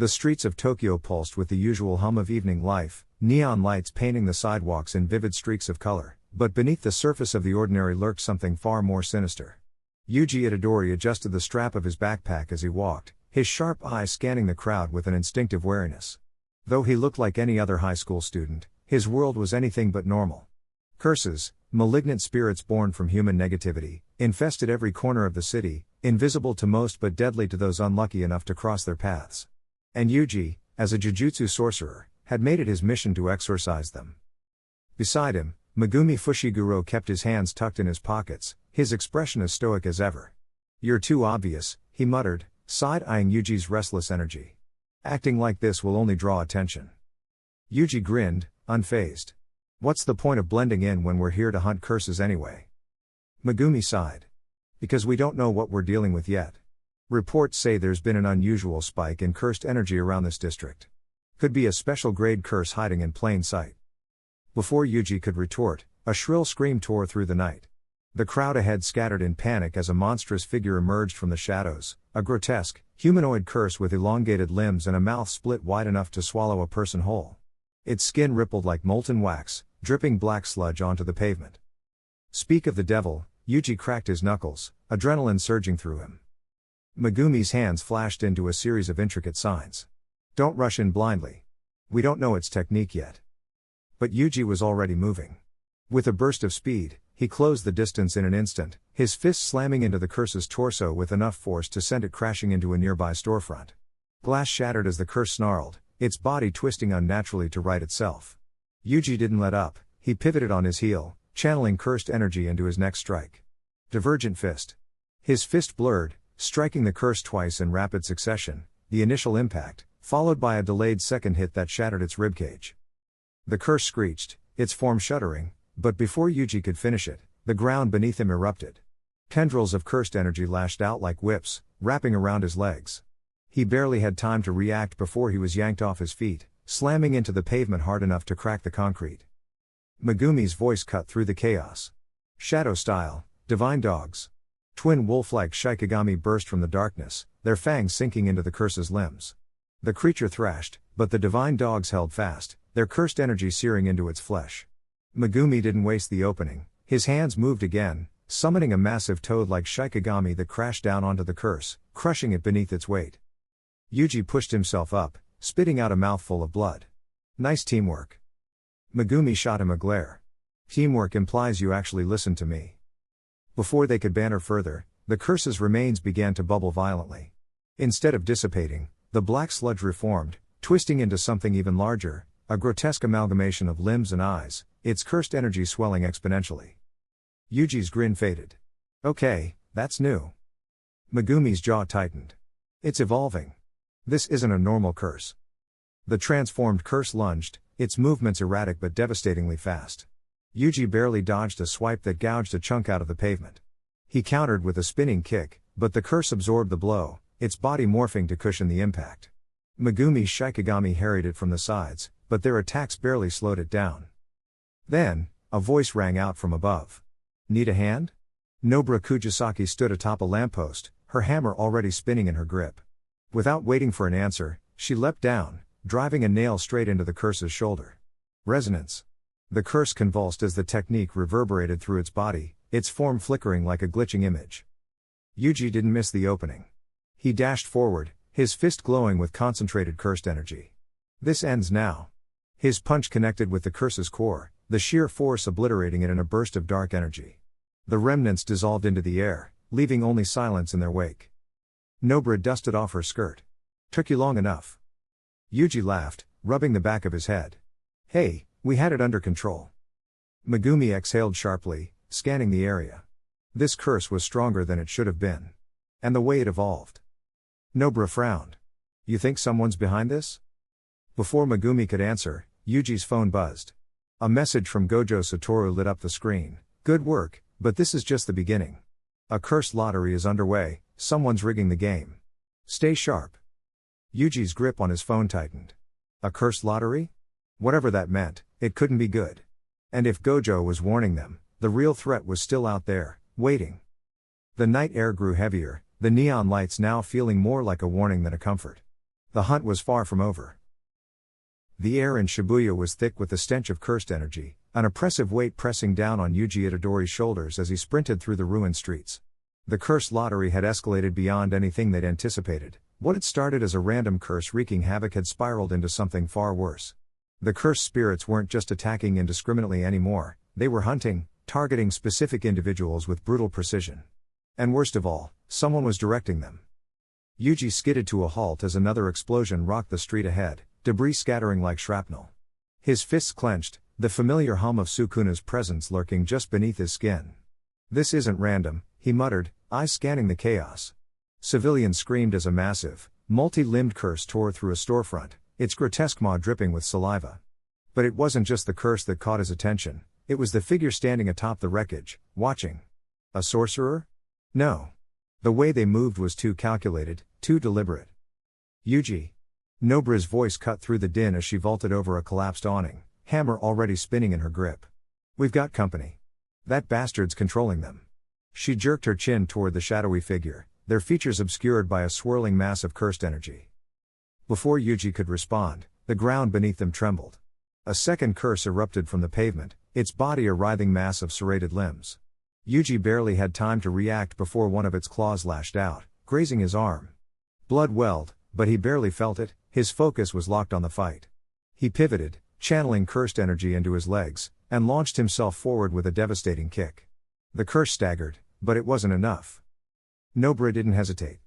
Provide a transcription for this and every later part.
The streets of Tokyo pulsed with the usual hum of evening life, neon lights painting the sidewalks in vivid streaks of color, but beneath the surface of the ordinary lurked something far more sinister. Yuji Itadori adjusted the strap of his backpack as he walked, his sharp eyes scanning the crowd with an instinctive wariness. Though he looked like any other high school student, his world was anything but normal. Curses, malignant spirits born from human negativity, infested every corner of the city, invisible to most but deadly to those unlucky enough to cross their paths. And Yuji, as a Jujutsu sorcerer, had made it his mission to exorcise them. Beside him, Megumi Fushiguro kept his hands tucked in his pockets, his expression as stoic as ever. "You're too obvious," he muttered, side-eyeing Yuji's restless energy. "Acting like this will only draw attention." Yuji grinned, unfazed. "What's the point of blending in when we're here to hunt curses anyway?" Megumi sighed. "Because we don't know what we're dealing with yet. Reports say there's been an unusual spike in cursed energy around this district. Could be a special grade curse hiding in plain sight." Before Yuji could retort, a shrill scream tore through the night. The crowd ahead scattered in panic as a monstrous figure emerged from the shadows, a grotesque, humanoid curse with elongated limbs and a mouth split wide enough to swallow a person whole. Its skin rippled like molten wax, dripping black sludge onto the pavement. Speak of the devil, Yuji cracked his knuckles, adrenaline surging through him. Megumi's hands flashed into a series of intricate signs. "Don't rush in blindly. We don't know its technique yet." But Yuji was already moving. With a burst of speed, he closed the distance in an instant, his fist slamming into the curse's torso with enough force to send it crashing into a nearby storefront. Glass shattered as the curse snarled, its body twisting unnaturally to right itself. Yuji didn't let up, he pivoted on his heel, channeling cursed energy into his next strike. Divergent fist. His fist blurred, striking the curse twice in rapid succession, the initial impact, followed by a delayed second hit that shattered its ribcage. The curse screeched, its form shuddering, but before Yuji could finish it, the ground beneath him erupted. Tendrils of cursed energy lashed out like whips, wrapping around his legs. He barely had time to react before he was yanked off his feet, slamming into the pavement hard enough to crack the concrete. Megumi's voice cut through the chaos. "Shadow style, divine dogs." Twin wolf-like Shikigami burst from the darkness, their fangs sinking into the curse's limbs. The creature thrashed, but the divine dogs held fast, their cursed energy searing into its flesh. Megumi didn't waste the opening, his hands moved again, summoning a massive toad-like Shikigami that crashed down onto the curse, crushing it beneath its weight. Yuji pushed himself up, spitting out a mouthful of blood. "Nice teamwork." Megumi shot him a glare. "Teamwork implies you actually listened to me." Before they could banter further, the curse's remains began to bubble violently. Instead of dissipating, the black sludge reformed, twisting into something even larger, a grotesque amalgamation of limbs and eyes, its cursed energy swelling exponentially. Yuji's grin faded. "Okay, that's new." Megumi's jaw tightened. "It's evolving. This isn't a normal curse." The transformed curse lunged, its movements erratic but devastatingly fast. Yuji barely dodged a swipe that gouged a chunk out of the pavement. He countered with a spinning kick, but the curse absorbed the blow, its body morphing to cushion the impact. Megumi's Shikigami harried it from the sides, but their attacks barely slowed it down. Then, a voice rang out from above. "Need a hand?" Nobara Kujisaki stood atop a lamppost, her hammer already spinning in her grip. Without waiting for an answer, she leapt down, driving a nail straight into the curse's shoulder. Resonance. The curse convulsed as the technique reverberated through its body, its form flickering like a glitching image. Yuji didn't miss the opening. He dashed forward, his fist glowing with concentrated cursed energy. "This ends now." His punch connected with the curse's core, the sheer force obliterating it in a burst of dark energy. The remnants dissolved into the air, leaving only silence in their wake. Nobara dusted off her skirt. "Took you long enough." Yuji laughed, rubbing the back of his head. "Hey, we had it under control." Megumi exhaled sharply, scanning the area. This curse was stronger than it should have been. And the way it evolved. Nobara frowned. "You think someone's behind this?" Before Megumi could answer, Yuji's phone buzzed. A message from Gojo Satoru lit up the screen. "Good work, but this is just the beginning. A cursed lottery is underway, someone's rigging the game. Stay sharp." Yuji's grip on his phone tightened. A cursed lottery? Whatever that meant, it couldn't be good. And if Gojo was warning them, the real threat was still out there, waiting. The night air grew heavier, the neon lights now feeling more like a warning than a comfort. The hunt was far from over. The air in Shibuya was thick with the stench of cursed energy, an oppressive weight pressing down on Yuji Itadori's shoulders as he sprinted through the ruined streets. The curse lottery had escalated beyond anything they'd anticipated. What had started as a random curse wreaking havoc had spiraled into something far worse. The cursed spirits weren't just attacking indiscriminately anymore, they were hunting, targeting specific individuals with brutal precision. And worst of all, someone was directing them. Yuji skidded to a halt as another explosion rocked the street ahead, debris scattering like shrapnel. His fists clenched, the familiar hum of Sukuna's presence lurking just beneath his skin. "This isn't random," he muttered, eyes scanning the chaos. Civilians screamed as a massive, multi-limbed curse tore through a storefront, its grotesque maw dripping with saliva. But it wasn't just the curse that caught his attention, it was the figure standing atop the wreckage, watching. A sorcerer? No. The way they moved was too calculated, too deliberate. "Yuji." Nobra's voice cut through the din as she vaulted over a collapsed awning, hammer already spinning in her grip. "We've got company. That bastard's controlling them." She jerked her chin toward the shadowy figure, their features obscured by a swirling mass of cursed energy. Before Yuji could respond, the ground beneath them trembled. A second curse erupted from the pavement, its body a writhing mass of serrated limbs. Yuji barely had time to react before one of its claws lashed out, grazing his arm. Blood welled, but he barely felt it, his focus was locked on the fight. He pivoted, channeling cursed energy into his legs, and launched himself forward with a devastating kick. The curse staggered, but it wasn't enough. Nobra didn't hesitate.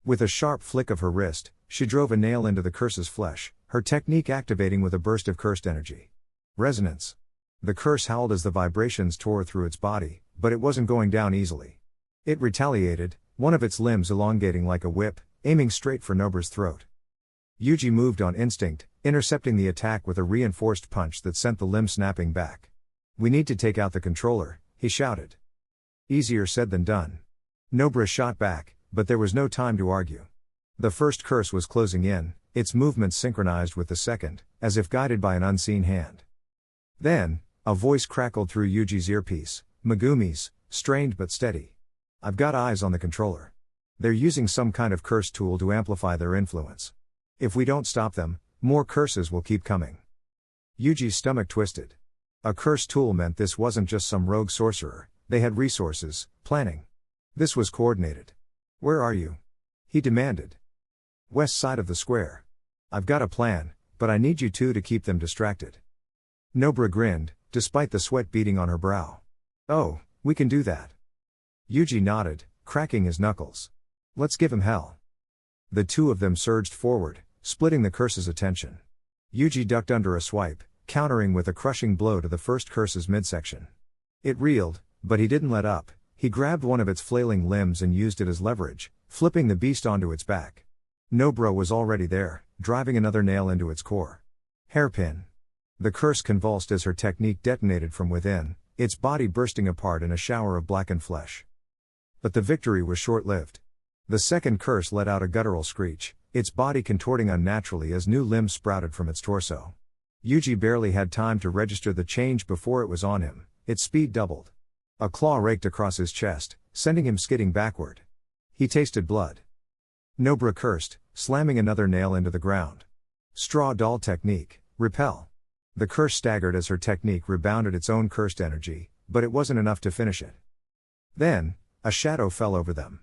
With a sharp flick of her wrist, she drove a nail into the curse's flesh, her technique activating with a burst of cursed energy. Resonance. The curse howled as the vibrations tore through its body, but it wasn't going down easily. It retaliated, one of its limbs elongating like a whip, aiming straight for Nobra's throat. Yuji moved on instinct, intercepting the attack with a reinforced punch that sent the limb snapping back. "We need to take out the controller," he shouted. Easier said than done. Nobra shot back, but there was no time to argue. The first curse was closing in, its movements synchronized with the second, as if guided by an unseen hand. Then, a voice crackled through Yuji's earpiece, Megumi's, strained but steady. "I've got eyes on the controller. They're using some kind of curse tool to amplify their influence. If we don't stop them, more curses will keep coming." Yuji's stomach twisted. A curse tool meant this wasn't just some rogue sorcerer, they had resources, planning. This was coordinated. "Where are you?" he demanded. "West side of the square. I've got a plan, but I need you two to keep them distracted." Nobra grinned, despite the sweat beading on her brow. "Oh, we can do that." Yuji nodded, cracking his knuckles. "Let's give him hell." The two of them surged forward, splitting the curse's attention. Yuji ducked under a swipe, countering with a crushing blow to the first curse's midsection. It reeled, but he didn't let up. He grabbed one of its flailing limbs and used it as leverage, flipping the beast onto its back. Nobra was already there, driving another nail into its core. Hairpin. The curse convulsed as her technique detonated from within, its body bursting apart in a shower of blackened flesh. But the victory was short-lived. The second curse let out a guttural screech, its body contorting unnaturally as new limbs sprouted from its torso. Yuji barely had time to register the change before it was on him, its speed doubled. A claw raked across his chest, sending him skidding backward. He tasted blood. Nobra cursed, slamming another nail into the ground. Straw doll technique, repel. The curse staggered as her technique rebounded its own cursed energy, but it wasn't enough to finish it. Then, a shadow fell over them.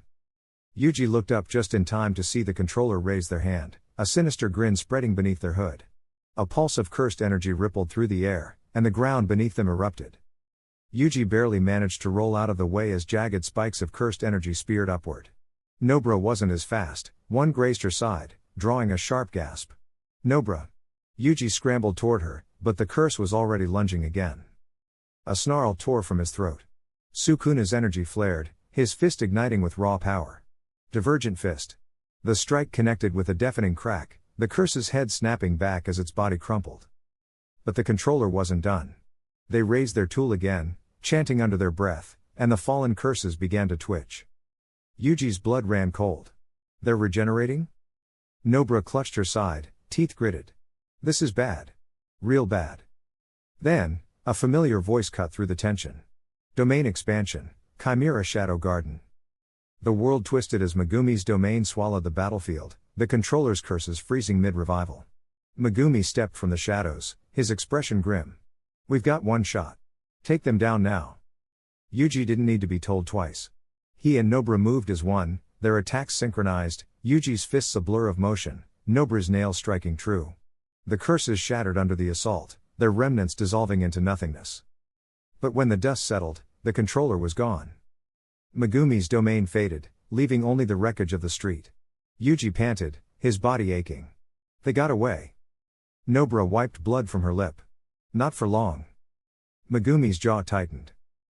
Yuji looked up just in time to see the controller raise their hand, a sinister grin spreading beneath their hood. A pulse of cursed energy rippled through the air, and the ground beneath them erupted. Yuji barely managed to roll out of the way as jagged spikes of cursed energy speared upward. Nobra wasn't as fast, one grazed her side, drawing a sharp gasp. "Nobra!" Yuji scrambled toward her, but the curse was already lunging again. A snarl tore from his throat. Sukuna's energy flared, his fist igniting with raw power. Divergent fist. The strike connected with a deafening crack, the curse's head snapping back as its body crumpled. But the controller wasn't done. They raised their tool again, chanting under their breath, and the fallen curses began to twitch. Yuji's blood ran cold. "They're regenerating?" Nobra clutched her side, teeth gritted. "This is bad. Real bad." Then, a familiar voice cut through the tension. "Domain expansion, Chimera Shadow Garden." The world twisted as Megumi's domain swallowed the battlefield, the controller's curses freezing mid-revival. Megumi stepped from the shadows, his expression grim. We've got one shot. Take them down now. Yuji didn't need to be told twice. He and Nobara moved as one, their attacks synchronized, Yuji's fists a blur of motion, Nobara's nails striking true. The curses shattered under the assault, their remnants dissolving into nothingness. But when the dust settled, the controller was gone. Megumi's domain faded, leaving only the wreckage of the street. Yuji panted, his body aching. They got away. Nobara wiped blood from her lip. Not for long. Megumi's jaw tightened.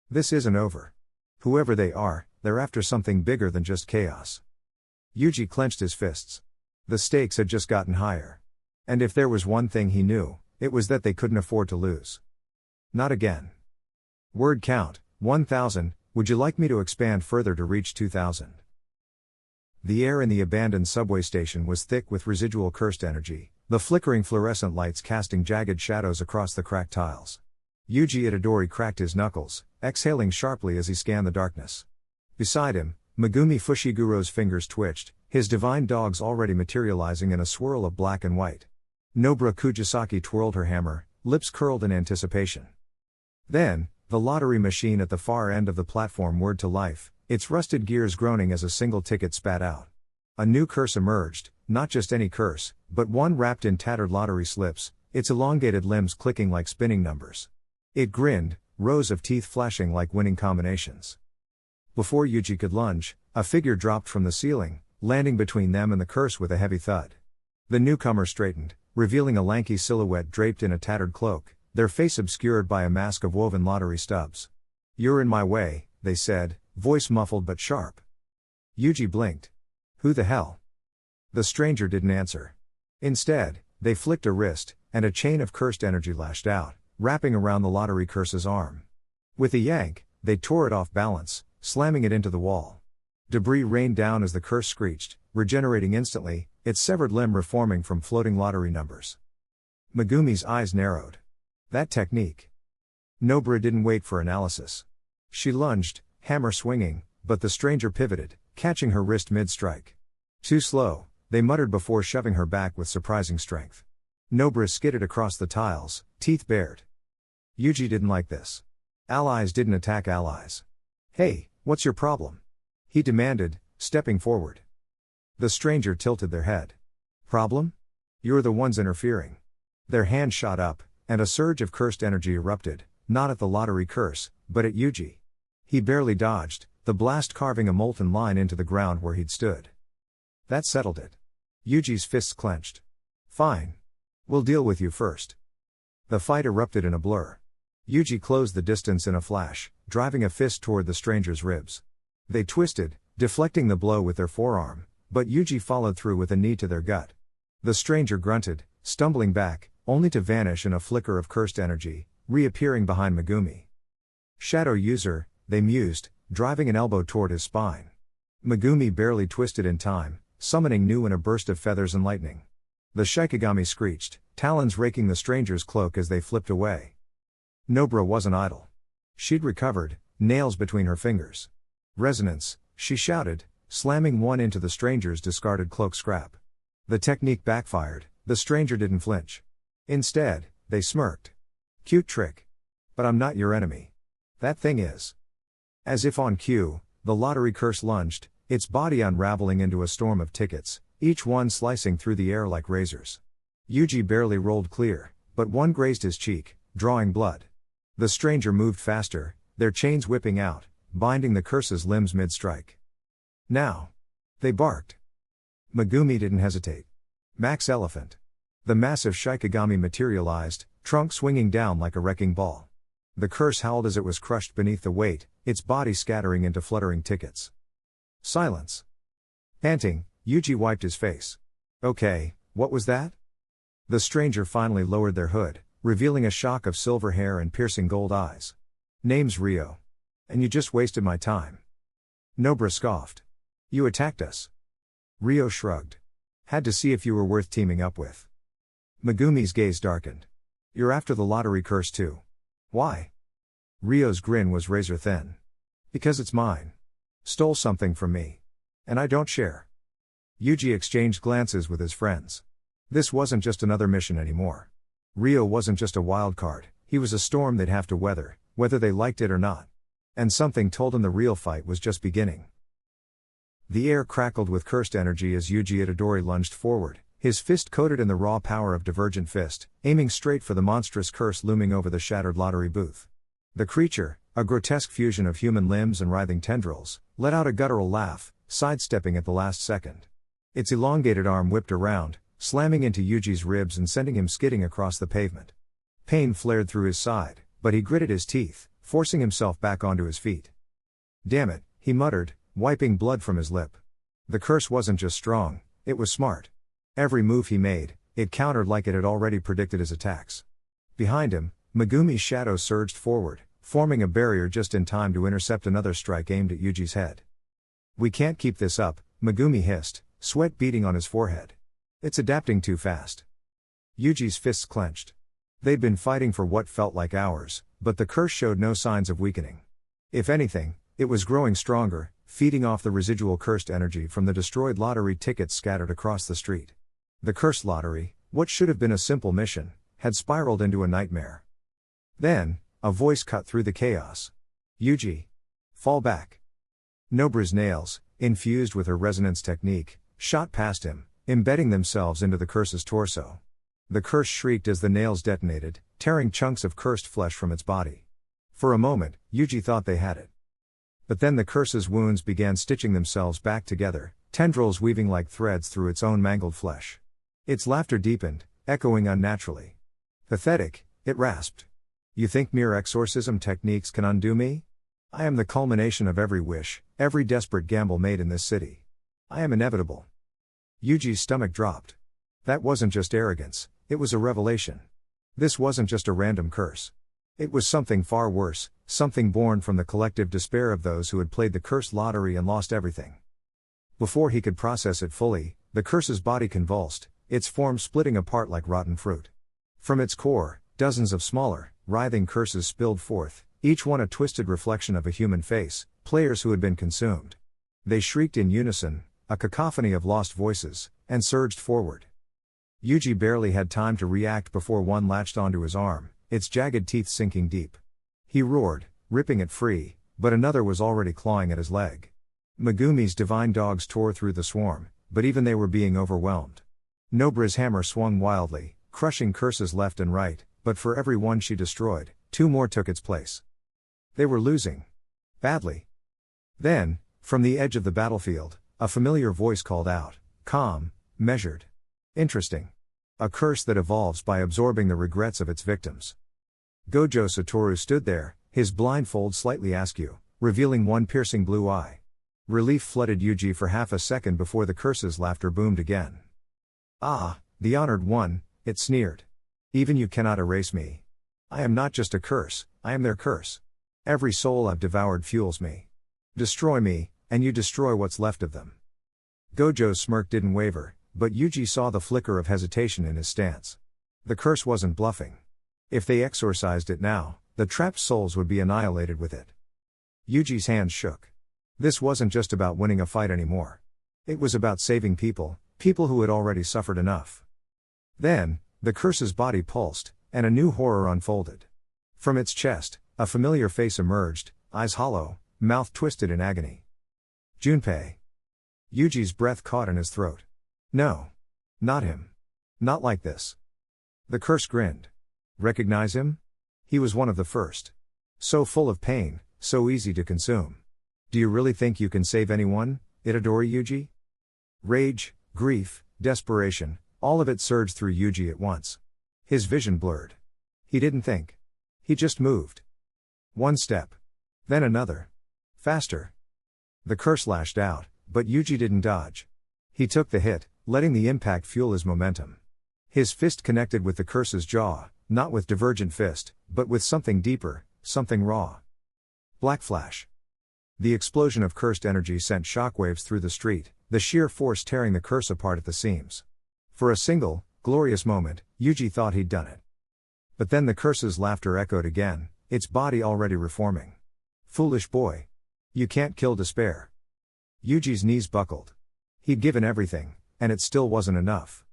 This isn't over. Whoever they are, they're after something bigger than just chaos. Yuji clenched his fists. The stakes had just gotten higher. And if there was one thing he knew, it was that they couldn't afford to lose. Not again. Word count, 1,000, would you like me to expand further to reach 2,000? The air in the abandoned subway station was thick with residual cursed energy, the flickering fluorescent lights casting jagged shadows across the cracked tiles. Yuji Itadori cracked his knuckles, exhaling sharply as he scanned the darkness. Beside him, Megumi Fushiguro's fingers twitched, his divine dogs already materializing in a swirl of black and white. Nobara Kujisaki twirled her hammer, lips curled in anticipation. Then, the lottery machine at the far end of the platform whirred to life, its rusted gears groaning as a single ticket spat out. A new curse emerged, not just any curse, but one wrapped in tattered lottery slips, its elongated limbs clicking like spinning numbers. It grinned, rows of teeth flashing like winning combinations. Before Yuji could lunge, a figure dropped from the ceiling, landing between them and the curse with a heavy thud. The newcomer straightened, revealing a lanky silhouette draped in a tattered cloak, their face obscured by a mask of woven lottery stubs. "You're in my way," they said, voice muffled but sharp. Yuji blinked. Who the hell? The stranger didn't answer. Instead, they flicked a wrist, and a chain of cursed energy lashed out, wrapping around the lottery curse's arm. With a yank, they tore it off balance, slamming it into the wall. Debris rained down as the curse screeched, regenerating instantly, its severed limb reforming from floating lottery numbers. Megumi's eyes narrowed. That technique. Nobara didn't wait for analysis. She lunged, hammer swinging, but the stranger pivoted, catching her wrist mid-strike. Too slow, they muttered before shoving her back with surprising strength. Nobara skidded across the tiles, teeth bared. Yuji didn't like this. Allies didn't attack allies. Hey, what's your problem? He demanded, stepping forward. The stranger tilted their head. Problem? You're the ones interfering. Their hand shot up, and a surge of cursed energy erupted, not at the lottery curse, but at Yuji. He barely dodged, the blast carving a molten line into the ground where he'd stood. That settled it. Yuji's fists clenched. Fine. We'll deal with you first. The fight erupted in a blur. Yuji closed the distance in a flash, driving a fist toward the stranger's ribs. They twisted, deflecting the blow with their forearm, but Yuji followed through with a knee to their gut. The stranger grunted, stumbling back, only to vanish in a flicker of cursed energy, reappearing behind Megumi. Shadow user, they mused, driving an elbow toward his spine. Megumi barely twisted in time, summoning new in a burst of feathers and lightning. The Shikigami screeched, talons raking the stranger's cloak as they flipped away. Nobara wasn't idle. She'd recovered, nails between her fingers. Resonance, she shouted, slamming one into the stranger's discarded cloak scrap. The technique backfired, the stranger didn't flinch. Instead, they smirked. Cute trick. But I'm not your enemy. That thing is. As if on cue, the lottery curse lunged, its body unraveling into a storm of tickets, each one slicing through the air like razors. Yuji barely rolled clear, but one grazed his cheek, drawing blood. The stranger moved faster, their chains whipping out, binding the curse's limbs mid-strike. Now. They barked. Megumi didn't hesitate. Max Elephant. The massive Shikigami materialized, trunk swinging down like a wrecking ball. The curse howled as it was crushed beneath the weight, its body scattering into fluttering tickets. Silence. Panting, Yuji wiped his face. Okay, what was that? The stranger finally lowered their hood, revealing a shock of silver hair and piercing gold eyes. Name's Rio. And you just wasted my time. Nobara scoffed. You attacked us. Rio shrugged. Had to see if you were worth teaming up with. Megumi's gaze darkened. You're after the lottery curse too. Why? Rio's grin was razor thin. Because it's mine. Stole something from me. And I don't share. Yuji exchanged glances with his friends. This wasn't just another mission anymore. Ryo wasn't just a wild card, he was a storm they'd have to weather, whether they liked it or not. And something told him the real fight was just beginning. The air crackled with cursed energy as Yuji Itadori lunged forward, his fist coated in the raw power of Divergent Fist, aiming straight for the monstrous curse looming over the shattered lottery booth. The creature, a grotesque fusion of human limbs and writhing tendrils, let out a guttural laugh, sidestepping at the last second. Its elongated arm whipped around, slamming into Yuji's ribs and sending him skidding across the pavement. Pain flared through his side, but he gritted his teeth, forcing himself back onto his feet. Damn it, he muttered, wiping blood from his lip. The curse wasn't just strong, it was smart. Every move he made, it countered like it had already predicted his attacks. Behind him, Megumi's shadow surged forward, forming a barrier just in time to intercept another strike aimed at Yuji's head. We can't keep this up, Megumi hissed, sweat beading on his forehead. It's adapting too fast. Yuji's fists clenched. They'd been fighting for what felt like hours, but the curse showed no signs of weakening. If anything, it was growing stronger, feeding off the residual cursed energy from the destroyed lottery tickets scattered across the street. The cursed lottery, what should have been a simple mission, had spiraled into a nightmare. Then, a voice cut through the chaos. Yuji. Fall back. Nobra's nails, infused with her resonance technique, shot past him, embedding themselves into the curse's torso. The curse shrieked as the nails detonated, tearing chunks of cursed flesh from its body. For a moment, Yuji thought they had it. But then the curse's wounds began stitching themselves back together, tendrils weaving like threads through its own mangled flesh. Its laughter deepened, echoing unnaturally. Pathetic, it rasped. You think mere exorcism techniques can undo me? I am the culmination of every wish, every desperate gamble made in this city. I am inevitable. Yuji's stomach dropped. That wasn't just arrogance, it was a revelation. This wasn't just a random curse. It was something far worse, something born from the collective despair of those who had played the cursed lottery and lost everything. Before he could process it fully, the curse's body convulsed, its form splitting apart like rotten fruit. From its core, dozens of smaller, writhing curses spilled forth, each one a twisted reflection of a human face, players who had been consumed. They shrieked in unison, a cacophony of lost voices, and surged forward. Yuji barely had time to react before one latched onto his arm, its jagged teeth sinking deep. He roared, ripping it free, but another was already clawing at his leg. Megumi's divine dogs tore through the swarm, but even they were being overwhelmed. Nobra's hammer swung wildly, crushing curses left and right, but for every one she destroyed, two more took its place. They were losing. Badly. Then, from the edge of the battlefield, a familiar voice called out, calm, measured. Interesting. A curse that evolves by absorbing the regrets of its victims. Gojo Satoru stood there, his blindfold slightly askew, revealing one piercing blue eye. Relief flooded Yuji for half a second before the curse's laughter boomed again. Ah, the honored one, it sneered. Even you cannot erase me. I am not just a curse, I am their curse. Every soul I've devoured fuels me. Destroy me, and you destroy what's left of them. Gojo's smirk didn't waver, but Yuji saw the flicker of hesitation in his stance. The curse wasn't bluffing. If they exorcised it now, the trapped souls would be annihilated with it. Yuji's hands shook. This wasn't just about winning a fight anymore. It was about saving people who had already suffered enough. Then, the curse's body pulsed, and a new horror unfolded. From its chest, a familiar face emerged, eyes hollow, mouth twisted in agony. Junpei. Yuji's breath caught in his throat. No. Not him. Not like this. The curse grinned. Recognize him? He was one of the first. So full of pain, so easy to consume. Do you really think you can save anyone, Itadori Yuji? Rage, grief, desperation, all of it surged through Yuji at once. His vision blurred. He didn't think. He just moved. One step. Then another. Faster. The curse lashed out, but Yuji didn't dodge. He took the hit, letting the impact fuel his momentum. His fist connected with the curse's jaw, not with Divergent Fist, but with something deeper, something raw. Black flash. The explosion of cursed energy sent shockwaves through the street, the sheer force tearing the curse apart at the seams. For a single, glorious moment, Yuji thought he'd done it. But then the curse's laughter echoed again, its body already reforming. Foolish boy. You can't kill despair. Yuji's knees buckled. He'd given everything, and it still wasn't enough.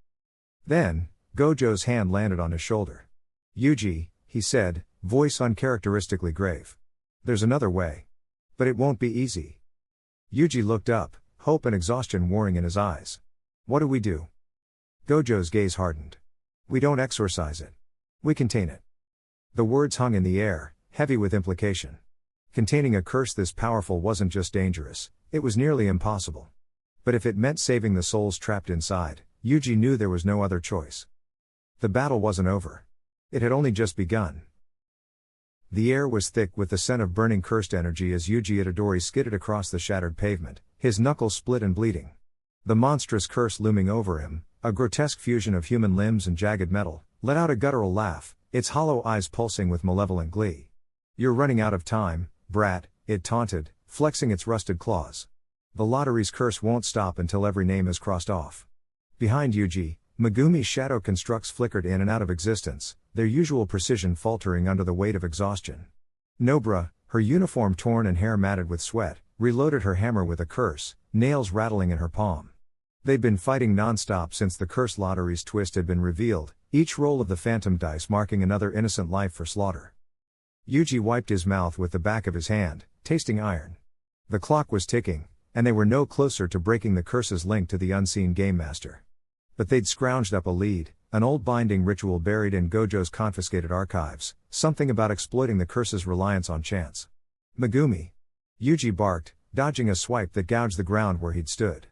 Then, Gojo's hand landed on his shoulder. "Yuji," he said, voice uncharacteristically grave. "There's another way. But it won't be easy." Yuji looked up, hope and exhaustion warring in his eyes. "What do we do?" Gojo's gaze hardened. "We don't exorcise it. We contain it." The words hung in the air, heavy with implication. Containing a curse this powerful wasn't just dangerous, it was nearly impossible. But if it meant saving the souls trapped inside, Yuji knew there was no other choice. The battle wasn't over. It had only just begun. The air was thick with the scent of burning cursed energy as Yuji Itadori skidded across the shattered pavement, his knuckles split and bleeding. The monstrous curse looming over him, a grotesque fusion of human limbs and jagged metal, let out a guttural laugh, its hollow eyes pulsing with malevolent glee. "You're running out of time, brat," it taunted, flexing its rusted claws. "The lottery's curse won't stop until every name is crossed off." Behind Yuji, Megumi's shadow constructs flickered in and out of existence, their usual precision faltering under the weight of exhaustion. Nobra, her uniform torn and hair matted with sweat, reloaded her hammer with a curse, nails rattling in her palm. They'd been fighting non-stop since the curse lottery's twist had been revealed, each roll of the phantom dice marking another innocent life for slaughter. Yuji wiped his mouth with the back of his hand, tasting iron. The clock was ticking, and they were no closer to breaking the curse's link to the unseen game master. But they'd scrounged up a lead, an old binding ritual buried in Gojo's confiscated archives, something about exploiting the curse's reliance on chance. "Megumi!" Yuji barked, dodging a swipe that gouged the ground where he'd stood.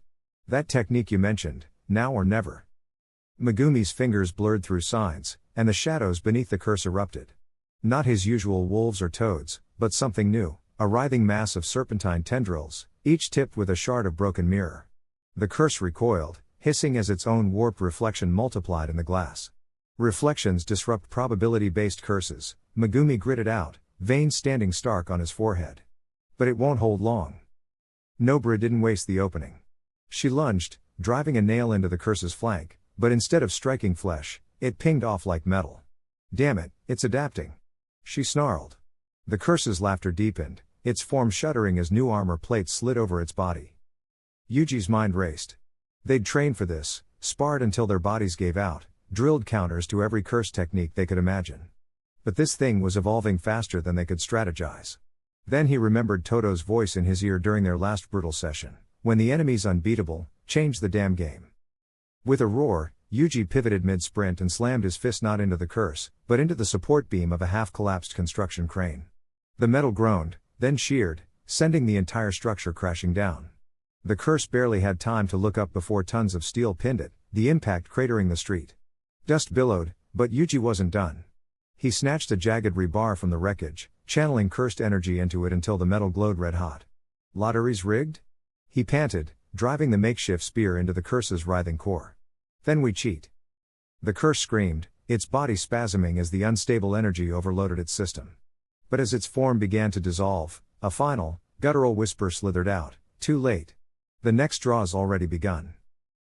"That technique you mentioned, now or never." Megumi's fingers blurred through signs, and the shadows beneath the curse erupted. Not his usual wolves or toads, but something new, a writhing mass of serpentine tendrils, each tipped with a shard of broken mirror. The curse recoiled, hissing as its own warped reflection multiplied in the glass. "Reflections disrupt probability-based curses," Megumi gritted out, veins standing stark on his forehead. "But it won't hold long." Nobra didn't waste the opening. She lunged, driving a nail into the curse's flank, but instead of striking flesh, it pinged off like metal. "Damn it, it's adapting," she snarled. The curse's laughter deepened, its form shuddering as new armor plates slid over its body. Yuji's mind raced. They'd trained for this, sparred until their bodies gave out, drilled counters to every curse technique they could imagine. But this thing was evolving faster than they could strategize. Then he remembered Toto's voice in his ear during their last brutal session. "When the enemy's unbeatable, change the damn game." With a roar, Yuji pivoted mid-sprint and slammed his fist not into the curse, but into the support beam of a half-collapsed construction crane. The metal groaned, then sheared, sending the entire structure crashing down. The curse barely had time to look up before tons of steel pinned it, the impact cratering the street. Dust billowed, but Yuji wasn't done. He snatched a jagged rebar from the wreckage, channeling cursed energy into it until the metal glowed red-hot. "Lottery's rigged?" he panted, driving the makeshift spear into the curse's writhing core. "Then we cheat." The curse screamed, its body spasming as the unstable energy overloaded its system. But as its form began to dissolve, a final, guttural whisper slithered out, "Too late. The next draw's already begun."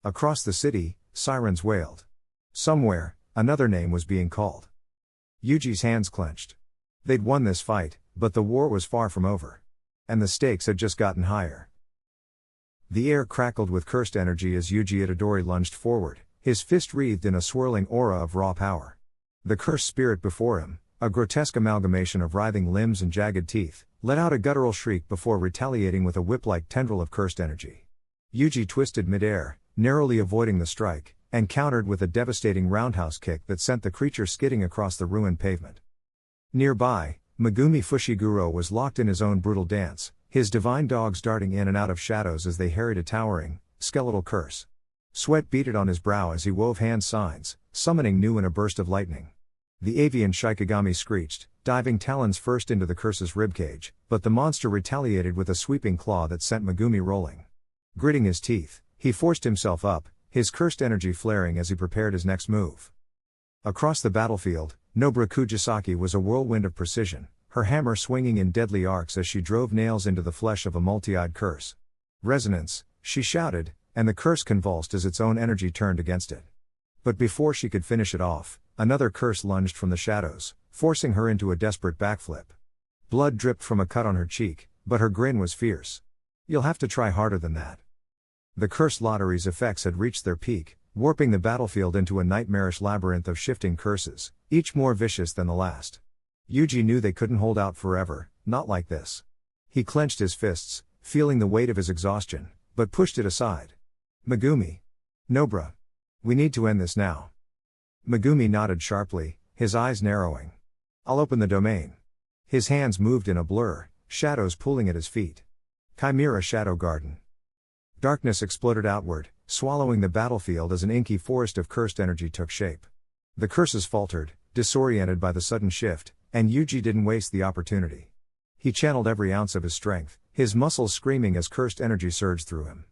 Across the city, sirens wailed. Somewhere, another name was being called. Yuji's hands clenched. They'd won this fight, but the war was far from over. And the stakes had just gotten higher. The air crackled with cursed energy as Yuji Itadori lunged forward, his fist wreathed in a swirling aura of raw power. The cursed spirit before him, a grotesque amalgamation of writhing limbs and jagged teeth, let out a guttural shriek before retaliating with a whip-like tendril of cursed energy. Yuji twisted mid-air, narrowly avoiding the strike, and countered with a devastating roundhouse kick that sent the creature skidding across the ruined pavement. Nearby, Megumi Fushiguro was locked in his own brutal dance, his divine dogs darting in and out of shadows as they harried a towering, skeletal curse. Sweat beaded on his brow as he wove hand signs, summoning new in a burst of lightning. The avian Shikigami screeched, diving talons first into the curse's ribcage, but the monster retaliated with a sweeping claw that sent Megumi rolling. Gritting his teeth, he forced himself up, his cursed energy flaring as he prepared his next move. Across the battlefield, Nobra Kujisaki was a whirlwind of precision, her hammer swinging in deadly arcs as she drove nails into the flesh of a multi-eyed curse. "Resonance," she shouted, and the curse convulsed as its own energy turned against it. But before she could finish it off, another curse lunged from the shadows, forcing her into a desperate backflip. Blood dripped from a cut on her cheek, but her grin was fierce. "You'll have to try harder than that." The curse lottery's effects had reached their peak, warping the battlefield into a nightmarish labyrinth of shifting curses, each more vicious than the last. Yuji knew they couldn't hold out forever, not like this. He clenched his fists, feeling the weight of his exhaustion, but pushed it aside. Megumi. Nobara. We need to end this now. Megumi nodded sharply, his eyes narrowing. I'll open the domain. His hands moved in a blur, shadows pulling at his feet. Chimera Shadow Garden. Darkness exploded outward, swallowing the battlefield as an inky forest of cursed energy took shape. The curses faltered, disoriented by the sudden shift, and Yuji didn't waste the opportunity. He channeled every ounce of his strength, his muscles screaming as cursed energy surged through him.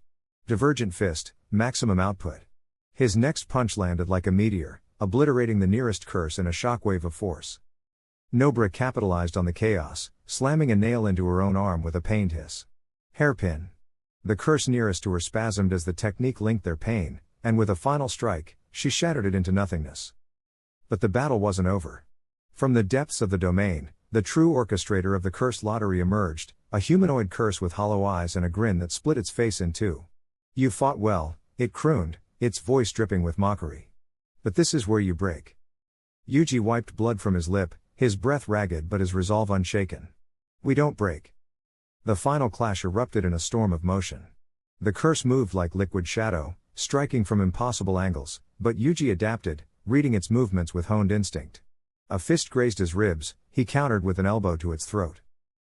Divergent fist, maximum output. His next punch landed like a meteor, obliterating the nearest curse in a shockwave of force. Nobara capitalized on the chaos, slamming a nail into her own arm with a pained hiss. Hairpin. The curse nearest to her spasmed as the technique linked their pain, and with a final strike, she shattered it into nothingness. But the battle wasn't over. From the depths of the domain, the true orchestrator of the cursed lottery emerged, a humanoid curse with hollow eyes and a grin that split its face in two. You fought well, it crooned, its voice dripping with mockery. But this is where you break. Yuji wiped blood from his lip, his breath ragged but his resolve unshaken. We don't break. The final clash erupted in a storm of motion. The curse moved like liquid shadow, striking from impossible angles, but Yuji adapted, reading its movements with honed instinct. A fist grazed his ribs, he countered with an elbow to its throat.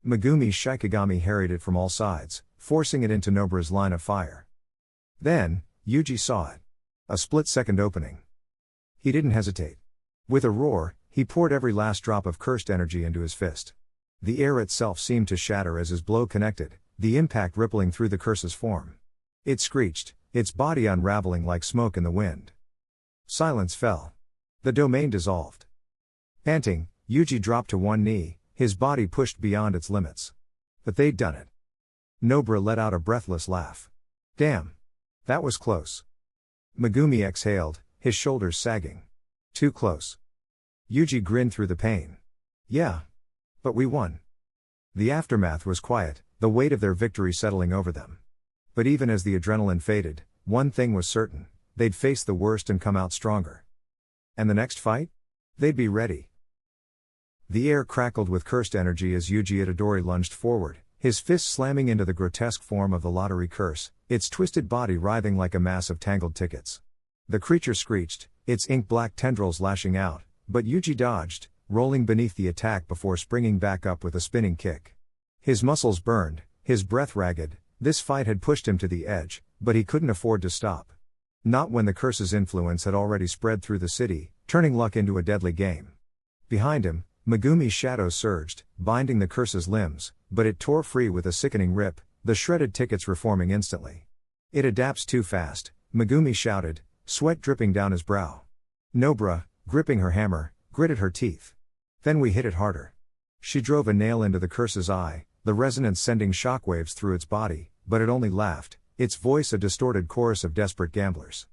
Megumi's Shikigami harried it from all sides, forcing it into Nobara's line of fire. Then, Yuji saw it. A split-second opening. He didn't hesitate. With a roar, he poured every last drop of cursed energy into his fist. The air itself seemed to shatter as his blow connected, the impact rippling through the curse's form. It screeched, its body unraveling like smoke in the wind. Silence fell. The domain dissolved. Panting, Yuji dropped to one knee, his body pushed beyond its limits. But they'd done it. Nobara let out a breathless laugh. Damn. That was close. Megumi exhaled, his shoulders sagging. Too close. Yuji grinned through the pain. Yeah. But we won. The aftermath was quiet, the weight of their victory settling over them. But even as the adrenaline faded, one thing was certain, they'd face the worst and come out stronger. And the next fight? They'd be ready. The air crackled with cursed energy as Yuji Itadori lunged forward, his fist slamming into the grotesque form of the lottery curse, its twisted body writhing like a mass of tangled tickets. The creature screeched, its ink-black tendrils lashing out, but Yuji dodged, rolling beneath the attack before springing back up with a spinning kick. His muscles burned, his breath ragged. This fight had pushed him to the edge, but he couldn't afford to stop. Not when the curse's influence had already spread through the city, turning luck into a deadly game. Behind him, Megumi's shadow surged, binding the curse's limbs, but it tore free with a sickening rip, the shredded tickets reforming instantly. It adapts too fast, Megumi shouted, sweat dripping down his brow. Nobara, gripping her hammer, gritted her teeth. Then we hit it harder. She drove a nail into the curse's eye, the resonance sending shockwaves through its body, but it only laughed, its voice a distorted chorus of desperate gamblers.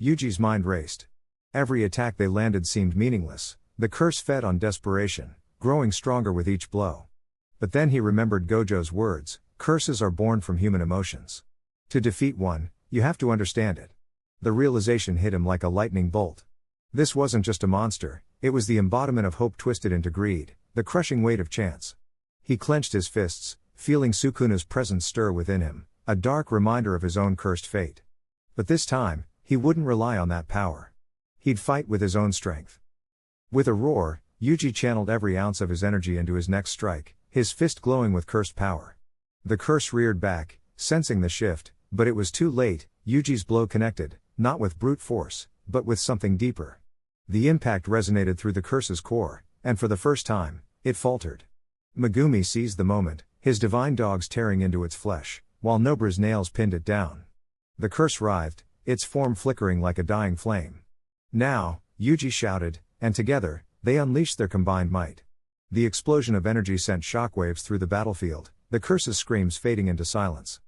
Yuji's mind raced. Every attack they landed seemed meaningless, the curse fed on desperation, growing stronger with each blow. But then he remembered Gojo's words, curses are born from human emotions. To defeat one, you have to understand it. The realization hit him like a lightning bolt. This wasn't just a monster, it was the embodiment of hope twisted into greed, the crushing weight of chance. He clenched his fists, feeling Sukuna's presence stir within him, a dark reminder of his own cursed fate. But this time, he wouldn't rely on that power. He'd fight with his own strength. With a roar, Yuji channeled every ounce of his energy into his next strike, his fist glowing with cursed power. The curse reared back, sensing the shift, but it was too late. Yuji's blow connected, not with brute force, but with something deeper. The impact resonated through the curse's core, and for the first time, it faltered. Megumi seized the moment, his divine dogs tearing into its flesh, while Nobara's nails pinned it down. The curse writhed, its form flickering like a dying flame. Now, Yuji shouted, and together, they unleashed their combined might. The explosion of energy sent shockwaves through the battlefield, the curse's screams fading into silence.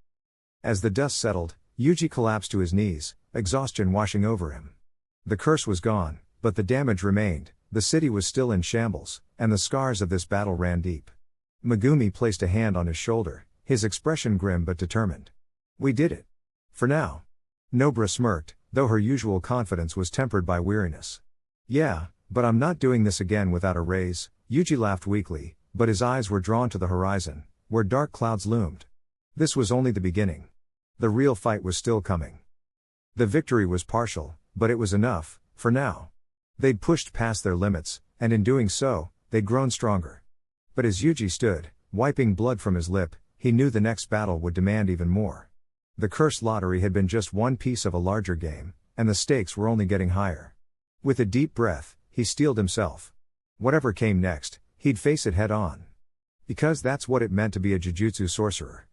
As the dust settled, Yuji collapsed to his knees, exhaustion washing over him. The curse was gone, but the damage remained, the city was still in shambles, and the scars of this battle ran deep. Megumi placed a hand on his shoulder, his expression grim but determined. We did it. For now. Nobara smirked, though her usual confidence was tempered by weariness. Yeah, but I'm not doing this again without a raise. Yuji laughed weakly, but his eyes were drawn to the horizon, where dark clouds loomed. This was only the beginning. The real fight was still coming. The victory was partial, but it was enough, for now. They'd pushed past their limits, and in doing so, they'd grown stronger. But as Yuji stood, wiping blood from his lip, he knew the next battle would demand even more. The cursed lottery had been just one piece of a larger game, and the stakes were only getting higher. With a deep breath, he steeled himself. Whatever came next, he'd face it head on. Because that's what it meant to be a Jujutsu sorcerer.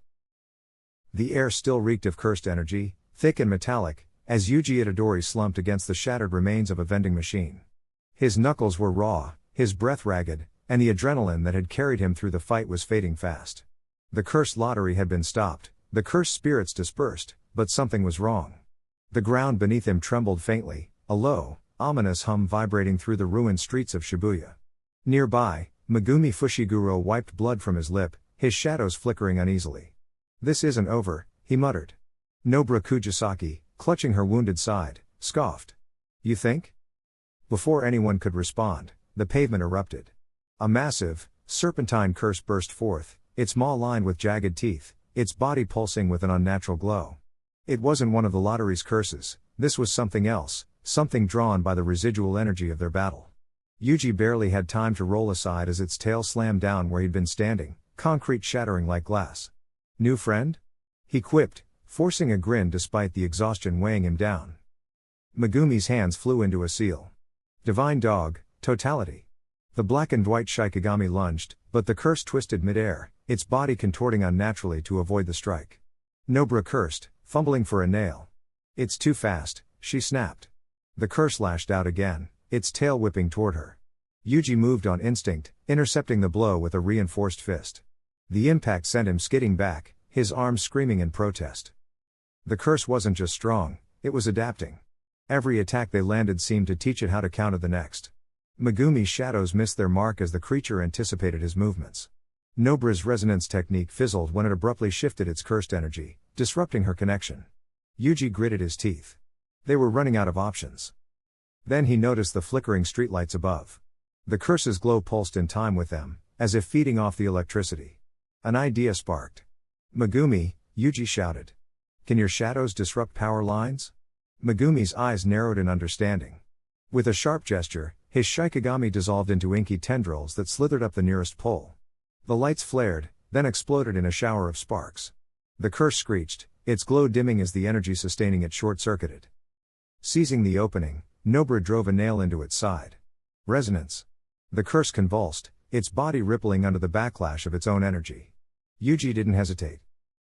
The air still reeked of cursed energy, thick and metallic, as Yuji Itadori slumped against the shattered remains of a vending machine. His knuckles were raw, his breath ragged, and the adrenaline that had carried him through the fight was fading fast. The cursed lottery had been stopped, the cursed spirits dispersed, but something was wrong. The ground beneath him trembled faintly, a low, ominous hum vibrating through the ruined streets of Shibuya. Nearby, Megumi Fushiguro wiped blood from his lip, his shadows flickering uneasily. This isn't over, he muttered. Nobara Kujisaki, clutching her wounded side, scoffed. You think? Before anyone could respond, the pavement erupted. A massive, serpentine curse burst forth, its maw lined with jagged teeth, its body pulsing with an unnatural glow. It wasn't one of the lottery's curses, this was something else, something drawn by the residual energy of their battle. Yuji barely had time to roll aside as its tail slammed down where he'd been standing, concrete shattering like glass. New friend? He quipped, forcing a grin despite the exhaustion weighing him down. Megumi's hands flew into a seal. Divine Dog, Totality. The blackened white Shikigami lunged, but the curse twisted midair, its body contorting unnaturally to avoid the strike. Nobara cursed, fumbling for a nail. It's too fast, she snapped. The curse lashed out again, its tail whipping toward her. Yuji moved on instinct, intercepting the blow with a reinforced fist. The impact sent him skidding back, his arms screaming in protest. The curse wasn't just strong, it was adapting. Every attack they landed seemed to teach it how to counter the next. Megumi's shadows missed their mark as the creature anticipated his movements. Nobara's resonance technique fizzled when it abruptly shifted its cursed energy, disrupting her connection. Yuji gritted his teeth. They were running out of options. Then he noticed the flickering streetlights above. The curse's glow pulsed in time with them, as if feeding off the electricity. An idea sparked. Megumi, Yuji shouted. Can your shadows disrupt power lines? Megumi's eyes narrowed in understanding. With a sharp gesture, his Shikigami dissolved into inky tendrils that slithered up the nearest pole. The lights flared, then exploded in a shower of sparks. The curse screeched, its glow dimming as the energy sustaining it short-circuited. Seizing the opening, Nobara drove a nail into its side. Resonance. The curse convulsed, its body rippling under the backlash of its own energy. Yuji didn't hesitate.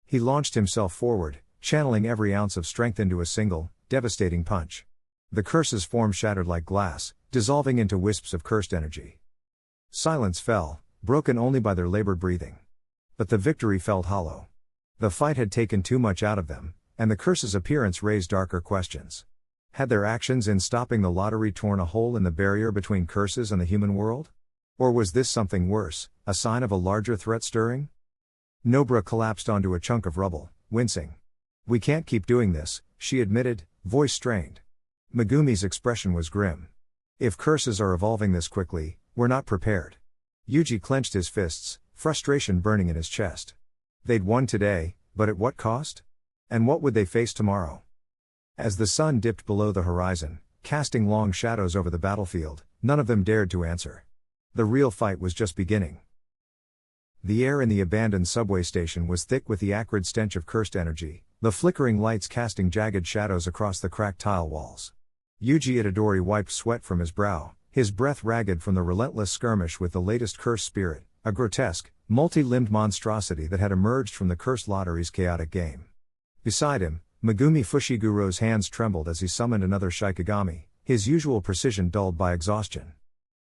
He launched himself forward, channeling every ounce of strength into a single, devastating punch. The curse's form shattered like glass, dissolving into wisps of cursed energy. Silence fell, broken only by their labored breathing. But the victory felt hollow. The fight had taken too much out of them, and the curse's appearance raised darker questions. Had their actions in stopping the lottery torn a hole in the barrier between curses and the human world? Or was this something worse, a sign of a larger threat stirring? Nobara collapsed onto a chunk of rubble, wincing. We can't keep doing this, she admitted, voice strained. Megumi's expression was grim. If curses are evolving this quickly, we're not prepared. Yuji clenched his fists, frustration burning in his chest. They'd won today, but at what cost? And what would they face tomorrow? As the sun dipped below the horizon, casting long shadows over the battlefield, none of them dared to answer. The real fight was just beginning. The air in the abandoned subway station was thick with the acrid stench of cursed energy, the flickering lights casting jagged shadows across the cracked tile walls. Yuji Itadori wiped sweat from his brow, his breath ragged from the relentless skirmish with the latest cursed spirit, a grotesque, multi-limbed monstrosity that had emerged from the cursed lottery's chaotic game. Beside him, Megumi Fushiguro's hands trembled as he summoned another Shikigami, his usual precision dulled by exhaustion.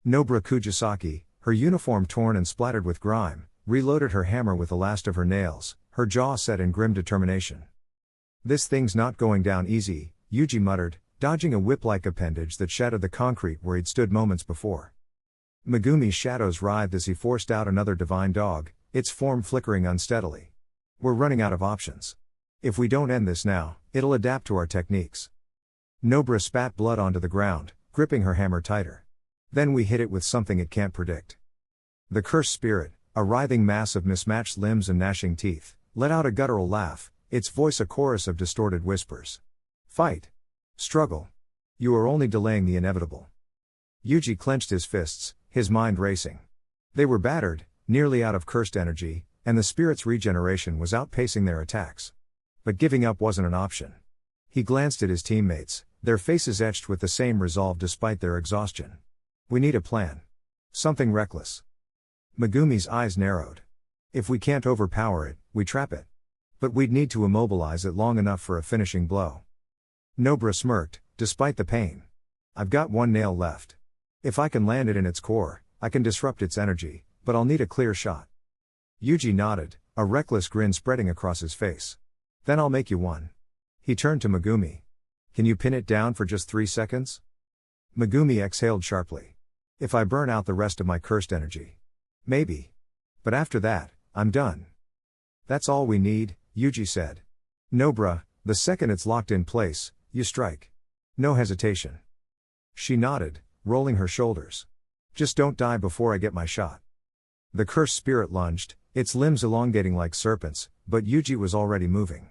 Nobara Kujisaki, her uniform torn and splattered with grime, reloaded her hammer with the last of her nails, her jaw set in grim determination. This thing's not going down easy, Yuji muttered, dodging a whip-like appendage that shattered the concrete where he'd stood moments before. Megumi's shadows writhed as he forced out another divine dog, its form flickering unsteadily. We're running out of options. If we don't end this now, it'll adapt to our techniques. Nobra spat blood onto the ground, gripping her hammer tighter. Then we hit it with something it can't predict. The cursed spirit, a writhing mass of mismatched limbs and gnashing teeth, let out a guttural laugh, its voice a chorus of distorted whispers. Fight. Struggle. You are only delaying the inevitable. Yuji clenched his fists, his mind racing. They were battered, nearly out of cursed energy, and the spirit's regeneration was outpacing their attacks. But giving up wasn't an option. He glanced at his teammates, their faces etched with the same resolve despite their exhaustion. We need a plan. Something reckless. Megumi's eyes narrowed. If we can't overpower it, we trap it. But we'd need to immobilize it long enough for a finishing blow. Nobra smirked, despite the pain. I've got one nail left. If I can land it in its core, I can disrupt its energy, but I'll need a clear shot. Yuji nodded, a reckless grin spreading across his face. Then I'll make you one. He turned to Megumi. Can you pin it down for just 3 seconds? Megumi exhaled sharply. If I burn out the rest of my cursed energy. Maybe. But after that, I'm done. That's all we need, Yuji said. Nobra, the second it's locked in place, you strike. No hesitation. She nodded, rolling her shoulders. Just don't die before I get my shot. The cursed spirit lunged, its limbs elongating like serpents, but Yuji was already moving.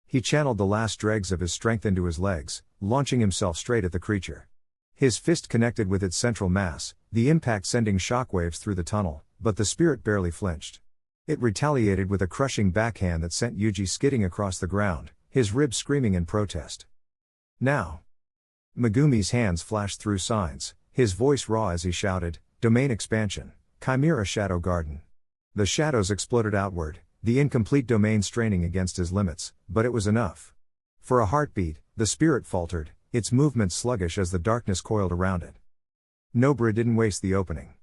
He channeled the last dregs of his strength into his legs, launching himself straight at the creature. His fist connected with its central mass, the impact sending shockwaves through the tunnel, but the spirit barely flinched. It retaliated with a crushing backhand that sent Yuji skidding across the ground, his ribs screaming in protest. Now. Megumi's hands flashed through signs, his voice raw as he shouted, Domain expansion, Chimera Shadow Garden. The shadows exploded outward, the incomplete domain straining against his limits, but it was enough. For a heartbeat, the spirit faltered, its movement sluggish as the darkness coiled around it. Nobra didn't waste the opening.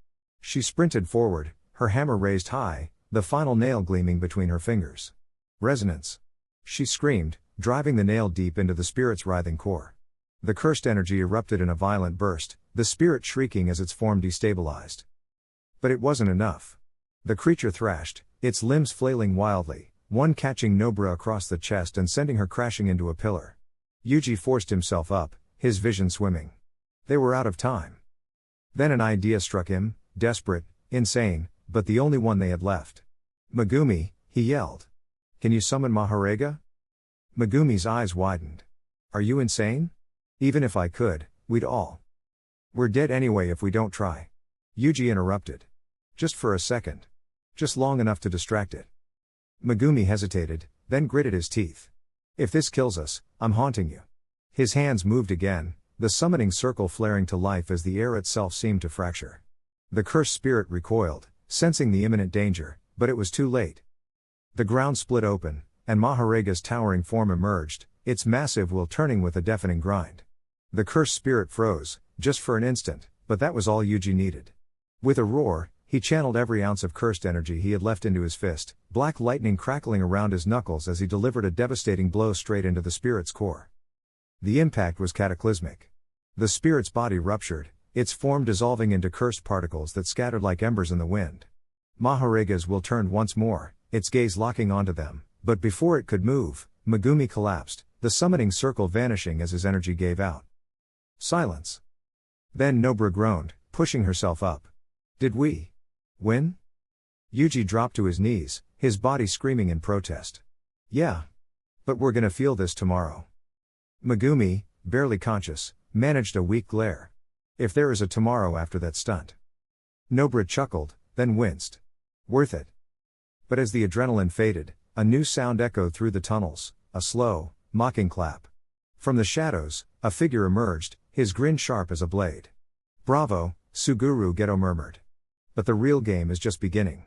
She sprinted forward, her hammer raised high, the final nail gleaming between her fingers. Resonance. She screamed, driving the nail deep into the spirit's writhing core. The cursed energy erupted in a violent burst, the spirit shrieking as its form destabilized. But it wasn't enough. The creature thrashed, its limbs flailing wildly, one catching Nobra across the chest and sending her crashing into a pillar. Yuji forced himself up, his vision swimming. They were out of time. Then an idea struck him, desperate, insane, but the only one they had left. Megumi, he yelled. Can you summon Maharega? Megumi's eyes widened. Are you insane? Even if I could, we'd all. We're dead anyway if we don't try. Yuji interrupted. Just for a second. Just long enough to distract it. Megumi hesitated, then gritted his teeth. If this kills us, I'm haunting you. His hands moved again, the summoning circle flaring to life as the air itself seemed to fracture. The cursed spirit recoiled, sensing the imminent danger, but it was too late. The ground split open, and Maharega's towering form emerged, its massive will turning with a deafening grind. The cursed spirit froze, just for an instant, but that was all Yuji needed. With a roar, he channeled every ounce of cursed energy he had left into his fist, black lightning crackling around his knuckles as he delivered a devastating blow straight into the spirit's core. The impact was cataclysmic. The spirit's body ruptured, its form dissolving into cursed particles that scattered like embers in the wind. Maharega's will turned once more, its gaze locking onto them, but before it could move, Megumi collapsed, the summoning circle vanishing as his energy gave out. Silence. Then Nobra groaned, pushing herself up. Did we win? Yuji dropped to his knees, his body screaming in protest. Yeah. But we're gonna feel this tomorrow. Megumi, barely conscious, managed a weak glare. If there is a tomorrow after that stunt. Nobra chuckled, then winced. Worth it. But as the adrenaline faded, a new sound echoed through the tunnels, a slow, mocking clap. From the shadows, a figure emerged, his grin sharp as a blade. Bravo, Suguru Geto murmured. But the real game is just beginning.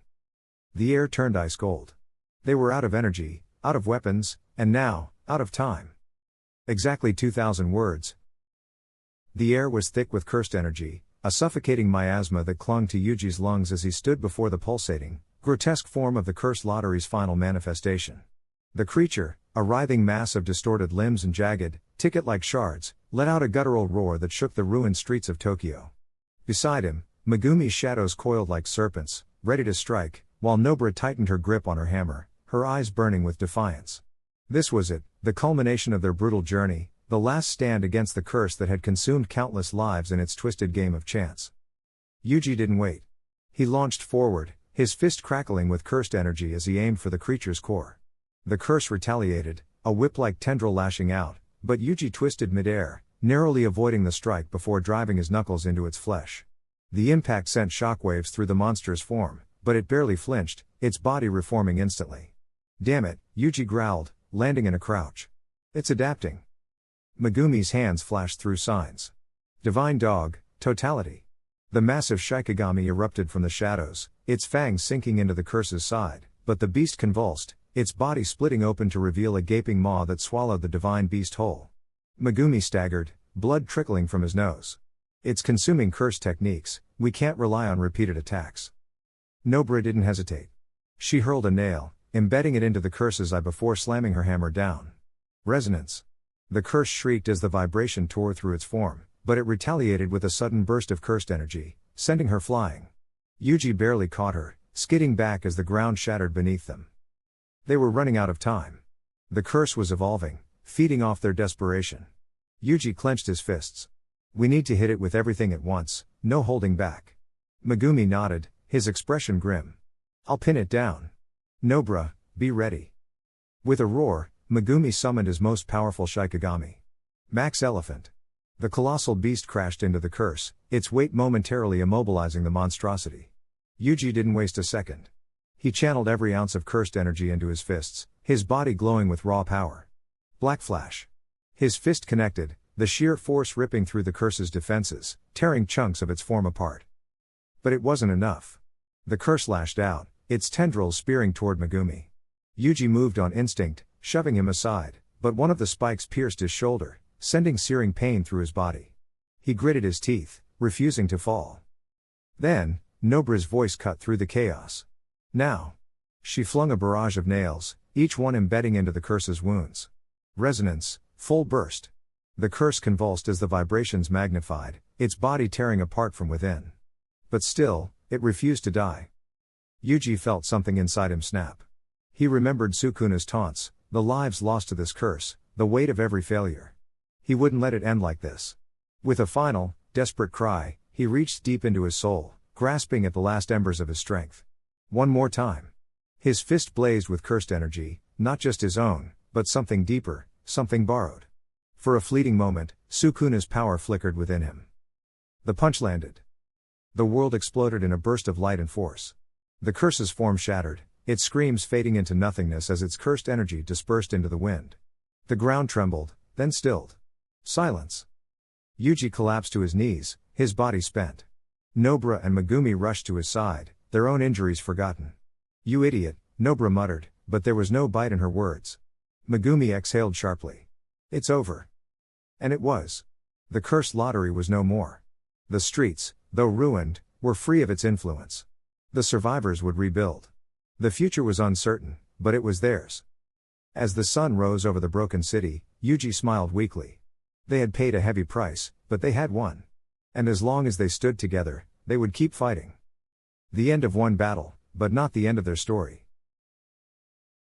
The air turned ice cold. They were out of energy, out of weapons, and now, out of time. Exactly 2,000 words. The air was thick with cursed energy, a suffocating miasma that clung to Yuji's lungs as he stood before the pulsating, grotesque form of the cursed lottery's final manifestation. The creature, a writhing mass of distorted limbs and jagged, ticket-like shards, let out a guttural roar that shook the ruined streets of Tokyo. Beside him, Megumi's shadows coiled like serpents, ready to strike, while Nobra tightened her grip on her hammer, her eyes burning with defiance. This was it, the culmination of their brutal journey, the last stand against the curse that had consumed countless lives in its twisted game of chance. Yuji didn't wait. He launched forward, his fist crackling with cursed energy as he aimed for the creature's core. The curse retaliated, a whip-like tendril lashing out, but Yuji twisted midair, narrowly avoiding the strike before driving his knuckles into its flesh. The impact sent shockwaves through the monster's form, but it barely flinched, its body reforming instantly. "Damn it," Yuji growled, landing in a crouch. "It's adapting." Megumi's hands flashed through signs. Divine Dog, Totality. The massive Shikigami erupted from the shadows, its fangs sinking into the curse's side, but the beast convulsed, its body splitting open to reveal a gaping maw that swallowed the divine beast whole. Megumi staggered, blood trickling from his nose. "It's consuming curse techniques, we can't rely on repeated attacks." Nobara didn't hesitate. She hurled a nail, embedding it into the curse's eye before slamming her hammer down. Resonance. The curse shrieked as the vibration tore through its form, but it retaliated with a sudden burst of cursed energy, sending her flying. Yuji barely caught her, skidding back as the ground shattered beneath them. They were running out of time. The curse was evolving, feeding off their desperation. Yuji clenched his fists. "We need to hit it with everything at once, no holding back." Megumi nodded, his expression grim. "I'll pin it down. Nobara, be ready." With a roar, Megumi summoned his most powerful Shikigami. Max Elephant. The colossal beast crashed into the curse, its weight momentarily immobilizing the monstrosity. Yuji didn't waste a second. He channeled every ounce of cursed energy into his fists, his body glowing with raw power. Black flash. His fist connected, the sheer force ripping through the curse's defenses, tearing chunks of its form apart. But it wasn't enough. The curse lashed out, its tendrils spearing toward Megumi. Yuji moved on instinct, shoving him aside, but one of the spikes pierced his shoulder, sending searing pain through his body. He gritted his teeth, refusing to fall. Then, Nobara's voice cut through the chaos. "Now." She flung a barrage of nails, each one embedding into the curse's wounds. Resonance, full burst. The curse convulsed as the vibrations magnified, its body tearing apart from within. But still, it refused to die. Yuji felt something inside him snap. He remembered Sukuna's taunts, the lives lost to this curse, the weight of every failure. He wouldn't let it end like this. With a final, desperate cry, he reached deep into his soul, grasping at the last embers of his strength. One more time. His fist blazed with cursed energy, not just his own, but something deeper, something borrowed. For a fleeting moment, Sukuna's power flickered within him. The punch landed. The world exploded in a burst of light and force. The curse's form shattered, its screams fading into nothingness as its cursed energy dispersed into the wind. The ground trembled, then stilled. Silence. Yuji collapsed to his knees, his body spent. Nobara and Megumi rushed to his side, their own injuries forgotten. "You idiot," Nobara muttered, but there was no bite in her words. Megumi exhaled sharply. "It's over." And it was. The cursed lottery was no more. The streets, though ruined, were free of its influence. The survivors would rebuild. The future was uncertain, but it was theirs. As the sun rose over the broken city, Yuji smiled weakly. They had paid a heavy price, but they had won. And as long as they stood together, they would keep fighting. The end of one battle, but not the end of their story.